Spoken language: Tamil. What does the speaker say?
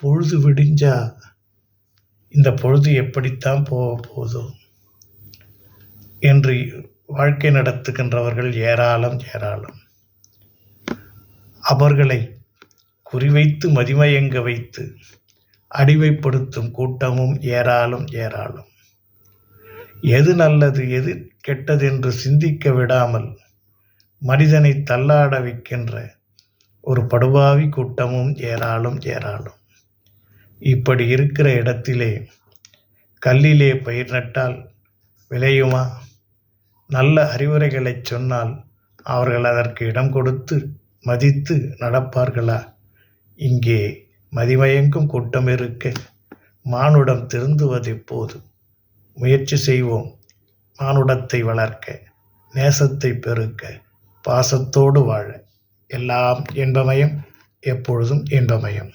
பொழுது விடிஞ்சா இந்த பொழுது எப்படித்தான் போக போதோ என்று வாழ்க்கை நடத்துகின்றவர்கள் ஏராளம் ஏராளம். அவர்களை குறிவைத்து மதிமயங்க வைத்து அடிமைப்படுத்தும் கூட்டமும் ஏராளம் ஏராளம். எது நல்லது எது கெட்டது என்று சிந்திக்க விடாமல் மனிதனை தள்ளாட வைக்கின்ற ஒரு படுபாவி கூட்டமும் ஏராளம் ஏராளம். இப்படி இருக்கிற இடத்திலே கல்லிலே பயிர் நட்டால் விளையுமா? நல்ல அறிவுரைகளை சொன்னால் அவர்கள் அதற்கு இடம் கொடுத்து மதித்து நடப்பார்களா? இங்கே மதிமயங்கும் கூட்டம் இருக்க மானுடம் திருந்துவது எப்போது? முயற்சி செய்வோம். மானுடத்தை வளர்க்க, நேசத்தை பெருக்க, பாசத்தோடு வாழ. எல்லாம் இன்பமயம், எப்பொழுதும் இன்பமயம்.